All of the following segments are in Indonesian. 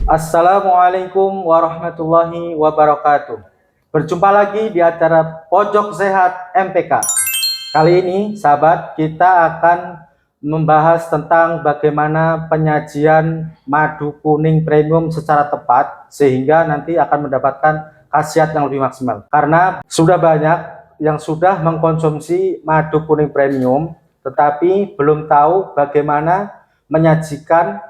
Assalamualaikum warahmatullahi wabarakatuh. Berjumpa lagi di acara Pojok Sehat MPK. Kali ini, sahabat, kita akan membahas tentang bagaimana penyajian madu kuning premium secara tepat sehingga nanti akan mendapatkan khasiat yang lebih maksimal. Karena sudah banyak yang sudah mengkonsumsi madu kuning premium tetapi belum tahu bagaimana menyajikan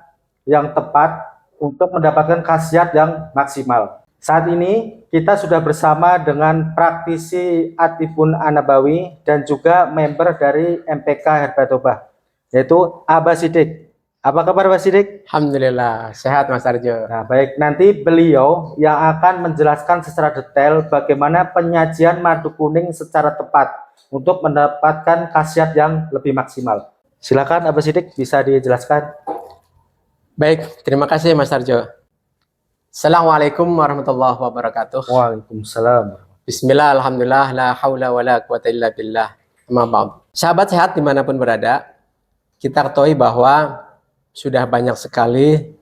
yang tepat untuk mendapatkan khasiat yang maksimal. Saat ini kita sudah bersama dengan praktisi Atibun An-Nabawi dan juga member dari MPK Herbatobah, yaitu Abah Sidik. Apa kabar Pak Sidik? Alhamdulillah, sehat Mas Arjo. Nah, baik, nanti beliau yang akan menjelaskan secara detail bagaimana penyajian madu kuning secara tepat untuk mendapatkan khasiat yang lebih maksimal. Silakan Abah Sidik, bisa dijelaskan. Baik, terima kasih Mas Arjo. Assalamualaikum warahmatullahi wabarakatuh. Waalaikumsalam. Bismillah, alhamdulillah, la haula wa la quwata illa billah. Amma ba'd. Sahabat sehat dimanapun berada, kita ketahui bahwa sudah banyak sekali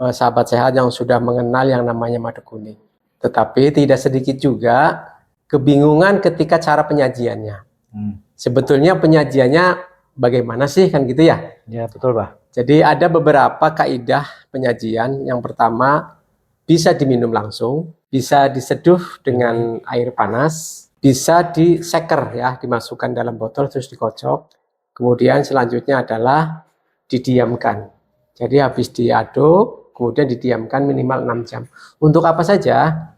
sahabat sehat yang sudah mengenal yang namanya madu kuning. Tetapi tidak sedikit juga kebingungan ketika cara penyajiannya. Sebetulnya penyajiannya bagaimana sih, kan gitu ya? Ya, betul Pak. Jadi ada beberapa kaidah penyajian. Yang pertama, bisa diminum langsung, bisa diseduh dengan air panas, bisa diseker ya, dimasukkan dalam botol terus dikocok. Kemudian selanjutnya adalah didiamkan. Jadi habis diaduk, kemudian didiamkan minimal 6 jam. Untuk apa saja?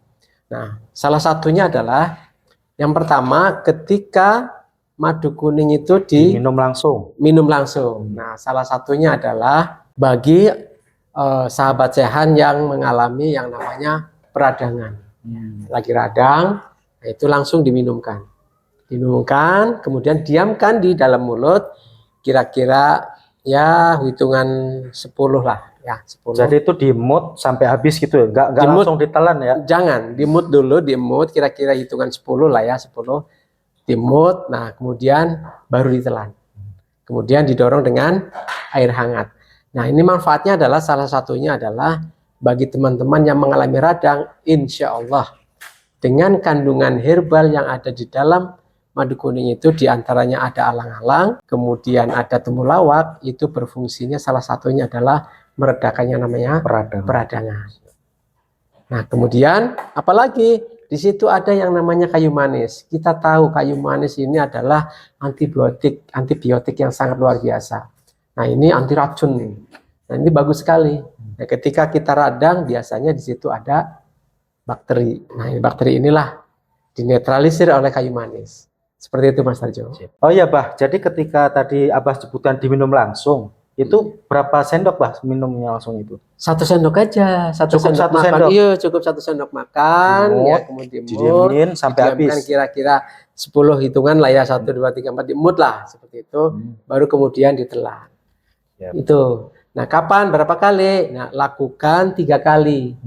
Nah, salah satunya adalah yang pertama ketika madu kuning itu diminum langsung. Nah, salah satunya adalah bagi sahabat sehat yang mengalami yang namanya peradangan. Lagi radang, nah itu langsung diminumkan. Diminumkan, kemudian diamkan di dalam mulut kira-kira ya hitungan 10 lah ya, 10. Jadi itu dimut sampai habis gitu ya? Nggak langsung ditelan ya? Jangan, dimut dulu, dimut kira-kira hitungan 10 lah ya, 10. Dimut, nah kemudian baru ditelan. Kemudian didorong dengan air hangat. Nah, ini manfaatnya adalah salah satunya adalah bagi teman-teman yang mengalami radang, insya Allah dengan kandungan herbal yang ada di dalam madu kuning itu, diantaranya ada alang-alang, kemudian ada temulawak, itu berfungsinya salah satunya adalah meredakannya namanya peradangan. Nah, kemudian apalagi di situ ada yang namanya kayu manis. Kita tahu kayu manis ini adalah antibiotik yang sangat luar biasa. Nah, ini anti racun nih. Nah, ini bagus sekali. Nah, ketika kita radang biasanya di situ ada bakteri. Nah, ini bakteri inilah dinetralisir oleh kayu manis. Seperti itu Mas Tarjo. Oh iya Bah, jadi ketika tadi Abah sebutkan diminum langsung, itu berapa sendok Bah minumnya langsung itu? 1 sendok aja, cukup sendok makan. Sendok. Iya, cukup 1 sendok makan. Ya, kemudian didiemin sampai habis. Kira-kira 10 hitungan lah ya, 1, 2, 3, 4 dimut lah seperti itu. Baru kemudian ditelan. Itu. Nah, kapan? Berapa kali? Nah, lakukan 3 kali.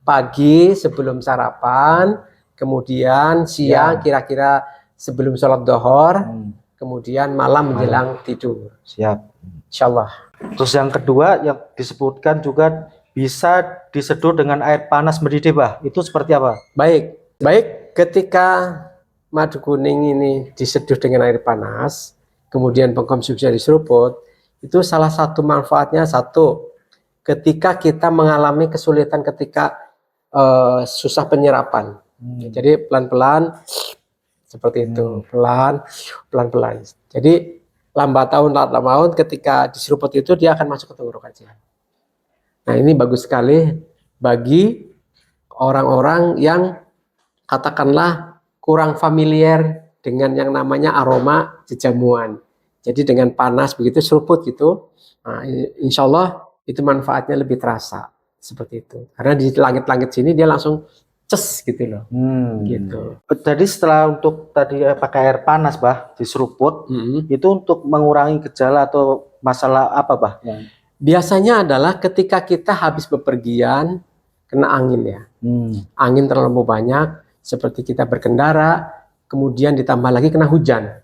Pagi sebelum sarapan, kemudian siang kira-kira sebelum sholat dohor, kemudian malam menjelang tidur. Siap. Insyaallah. Terus yang kedua yang disebutkan juga bisa diseduh dengan air panas mendidih Bah. Itu seperti apa? Baik, ketika madu kuning ini diseduh dengan air panas, kemudian pengkonsumsian diseruput, itu salah satu manfaatnya satu, ketika kita mengalami kesulitan ketika susah penyerapan. Jadi pelan-pelan seperti itu, pelan-pelan. Jadi lambat laun ketika diseruput itu dia akan masuk ke tenggorokan sehat. Nah, ini bagus sekali bagi orang-orang yang katakanlah kurang familiar dengan yang namanya aroma jejamuan. Jadi dengan panas begitu seruput gitu, nah, insya Allah itu manfaatnya lebih terasa seperti itu. Karena di langit-langit sini dia langsung ces gitu loh. Gitu. Jadi setelah untuk tadi pakai air panas Bah, diseruput, itu untuk mengurangi gejala atau masalah apa Bah? Biasanya adalah ketika kita habis bepergian kena angin ya. Angin terlalu banyak, seperti kita berkendara, kemudian ditambah lagi kena hujan.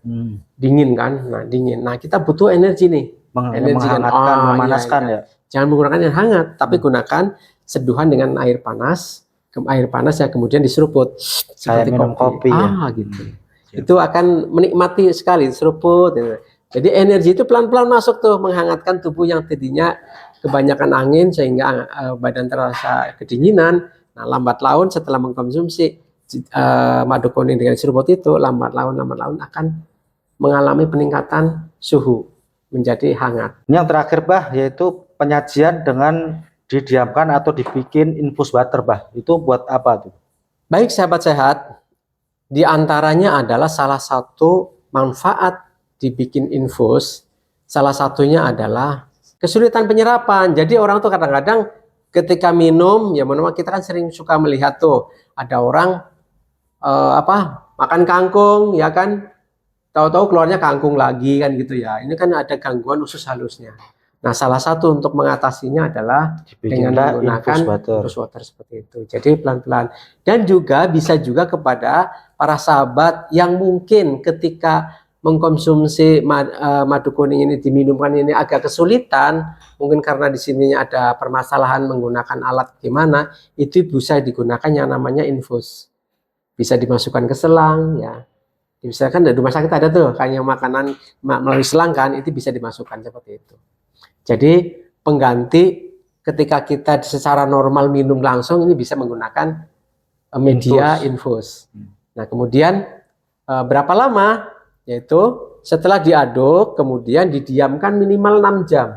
Dingin kan? Nah, dingin. Nah, kita butuh energi nih. Energi kan, menghangatkan, iya, memanaskan iya. ya. Jangan menggunakan yang hangat, tapi gunakan seduhan dengan air panas, air panas yang kemudian diseruput Kayak seperti minum kopi ya. gitu. Itu akan menikmati sekali seruput. Gitu. Jadi energi itu pelan-pelan masuk tuh, menghangatkan tubuh yang tadinya kebanyakan angin sehingga badan terasa kedinginan. Nah, lambat laun setelah mengkonsumsi madu kuning dengan seruput itu, lambat laun akan mengalami peningkatan suhu menjadi hangat. Ini yang terakhir Bah, yaitu penyajian dengan didiamkan atau dibikin infus water Bah. Itu buat apa tuh? Baik sahabat sehat, di antaranya adalah salah satu manfaat dibikin infus, salah satunya adalah kesulitan penyerapan. Jadi orang tuh kadang-kadang ketika minum, ya memang kita kan sering suka melihat tuh ada orang makan kangkung, ya kan, tahu-tahu keluarnya kangkung lagi kan gitu ya. Ini kan ada gangguan usus halusnya. Nah, salah satu untuk mengatasinya adalah dengan menggunakan infus water seperti itu. Jadi pelan-pelan. Dan juga bisa juga kepada para sahabat yang mungkin ketika mengkonsumsi madu kuning ini diminumkan ini agak kesulitan, mungkin karena di sini ada permasalahan menggunakan alat gimana, itu bisa digunakan yang namanya infus. Bisa dimasukkan ke selang ya. Misalkan di rumah sakit ada tuh kayak makanan melalui selang kan, itu bisa dimasukkan seperti itu. Jadi pengganti ketika kita secara normal minum langsung ini bisa menggunakan media infus. Nah, kemudian berapa lama? Yaitu setelah diaduk kemudian didiamkan minimal 6 jam.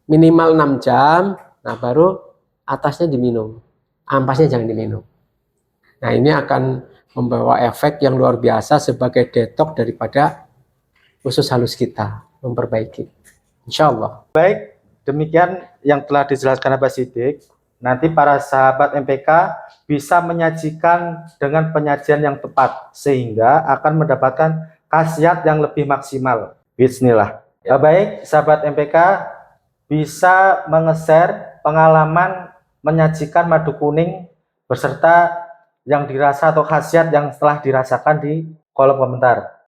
Minimal 6 jam, nah baru atasnya diminum. Ampasnya jangan diminum. Nah, ini akan membawa efek yang luar biasa sebagai detok daripada usus halus kita, memperbaiki. Insya Allah. Baik, demikian yang telah dijelaskan Abah Sidik. Nanti para sahabat MPK bisa menyajikan dengan penyajian yang tepat sehingga akan mendapatkan khasiat yang lebih maksimal. Bismillah. Ya. Baik, sahabat MPK bisa menge-share pengalaman menyajikan madu kuning beserta yang dirasa atau khasiat yang telah dirasakan di kolom komentar.